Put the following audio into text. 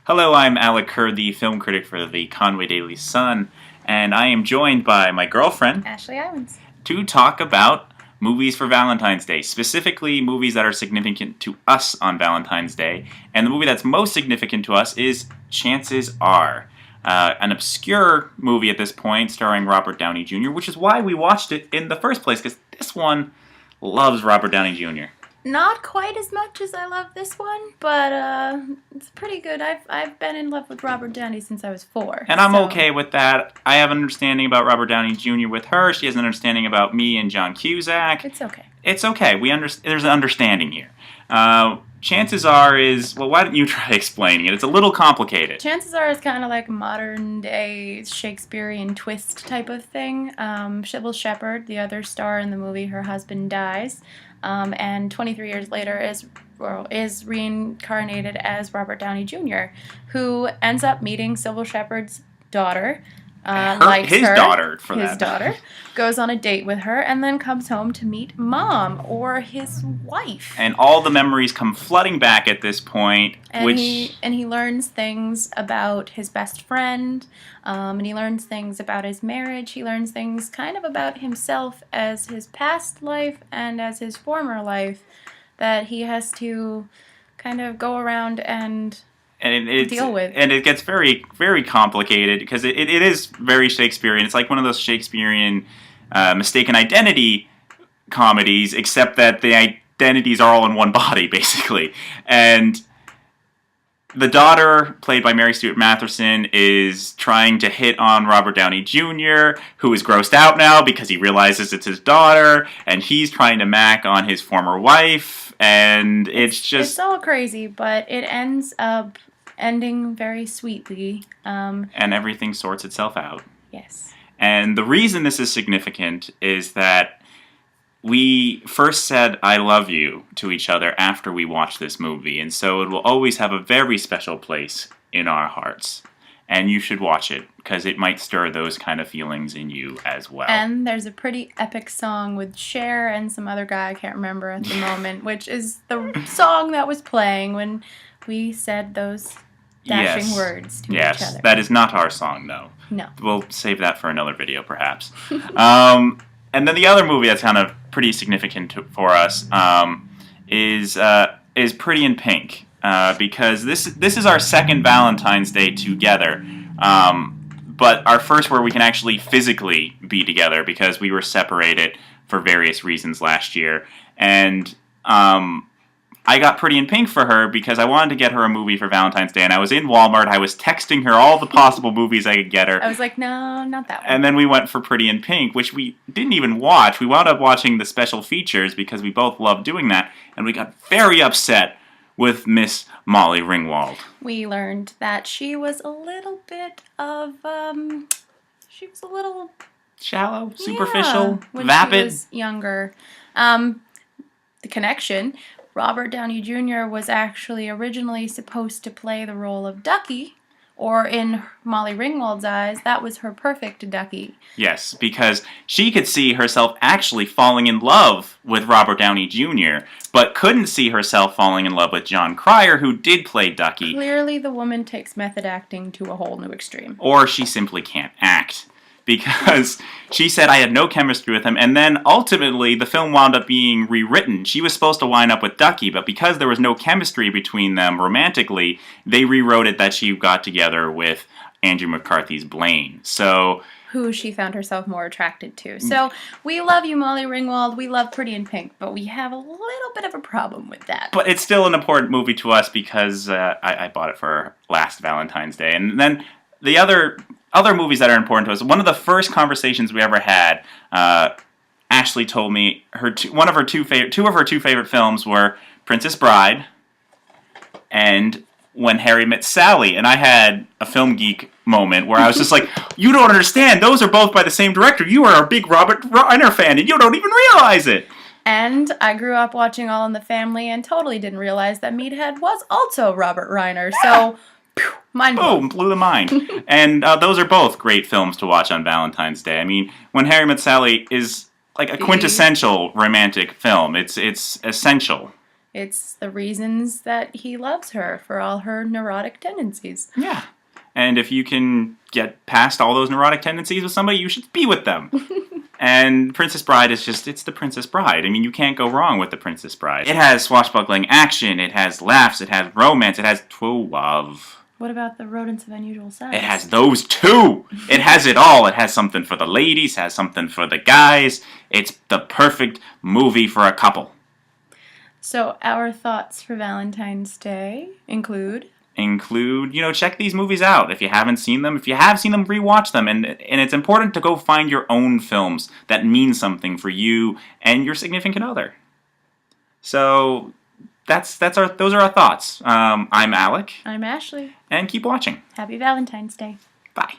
Hello, I'm Alec Kerr, the film critic for the Conway Daily Sun, and I am joined by my girlfriend, Ashley Iwans, to talk about movies for Valentine's Day, specifically movies that are significant to us on Valentine's Day. And the movie that's most significant to us is Chances Are, an obscure movie at this point starring Robert Downey Jr., which is why we watched it in the first place, because this one loves Robert Downey Jr. Not quite as much as I love this one, but it's pretty good. I've been in love with Robert Downey since I was 4. And I'm okay with that. I have an understanding about Robert Downey Jr. with her. She has an understanding about me and John Cusack. It's okay. It's okay. There's an understanding here. Chances Are is, well, why don't you try explaining it? It's a little complicated. Chances Are is kind of like a modern-day Shakespearean twist type of thing. Sybil Shepherd, the other star in the movie, her husband dies. And 23 years later is reincarnated as Robert Downey Jr., who ends up meeting Sybil Shepherd's daughter, His daughter, goes on a date with her, and then comes home to meet Mom, or his wife. And all the memories come flooding back at this point. And he learns things about his best friend, and he learns things about his marriage. He learns things kind of about himself as his past life and as his former life that he has to kind of go around and deal with. And it gets very, very complicated because it is very Shakespearean. It's like one of those Shakespearean mistaken identity comedies, except that the identities are all in one body, basically. And the daughter, played by Mary Stuart Matheson, is trying to hit on Robert Downey Jr., who is grossed out now because he realizes it's his daughter, and he's trying to mac on his former wife, and it's all crazy, but it ends up ending very sweetly. And everything sorts itself out. Yes. And the reason this is significant is that we first said "I love you" to each other after we watched this movie, and so it will always have a very special place in our hearts. And you should watch it, because it might stir those kind of feelings in you as well. And there's a pretty epic song with Cher and some other guy I can't remember at the moment, which is the song that was playing when we said those dashing words to each other. Yes, that is not our song, no. No. We'll save that for another video, perhaps. And then the other movie that's kind of pretty significant for us is Pretty in Pink, because this is our second Valentine's Day together, but our first where we can actually physically be together because we were separated for various reasons last year. And I got Pretty in Pink for her because I wanted to get her a movie for Valentine's Day, and I was in Walmart. I was texting her all the possible movies I could get her. I was like, no, not that one. And then we went for Pretty in Pink, which we didn't even watch. We wound up watching the special features because we both loved doing that, and we got very upset with Miss Molly Ringwald. We learned that she was a little bit of, she was a little shallow, superficial, when vapid. She was younger. The connection. Robert Downey Jr. was actually originally supposed to play the role of Ducky, or in Molly Ringwald's eyes, that was her perfect Ducky. Yes, because she could see herself actually falling in love with Robert Downey Jr., but couldn't see herself falling in love with John Cryer, who did play Ducky. Clearly the woman takes method acting to a whole new extreme. Or she simply can't act. Because she said I had no chemistry with him, and then ultimately the film wound up being rewritten. She was supposed to wind up with Ducky, but because there was no chemistry between them romantically, they rewrote it that she got together with Andrew McCarthy's Blaine. So, who she found herself more attracted to. So, we love you, Molly Ringwald. We love Pretty in Pink, but we have a little bit of a problem with that. But it's still an important movie to us because I bought it for last Valentine's Day. And then the other movies that are important to us. One of the first conversations we ever had, Ashley told me two of her two favorite films were Princess Bride and When Harry Met Sally. And I had a film geek moment where I was just like, "You don't understand. Those are both by the same director. You are a big Robert Reiner fan, and you don't even realize it." And I grew up watching All in the Family and totally didn't realize that Meathead was also Robert Reiner. So. Mind blown. Boom, blew the mind. And those are both great films to watch on Valentine's Day. I mean, When Harry Met Sally is like a quintessential romantic film. It's essential. It's the reasons that he loves her for all her neurotic tendencies. Yeah. And if you can get past all those neurotic tendencies with somebody, you should be with them. And Princess Bride is just, it's the Princess Bride. I mean, you can't go wrong with the Princess Bride. It has swashbuckling action, it has laughs, it has romance, it has true love. What about the rodents of unusual size? It has those too! It has it all. It has something for the ladies, has something for the guys. It's the perfect movie for a couple. So our thoughts for Valentine's Day include, check these movies out if you haven't seen them. If you have seen them, rewatch them. And it's important to go find your own films that mean something for you and your significant other. So those are our thoughts. I'm Alec. I'm Ashley. And keep watching. Happy Valentine's Day. Bye.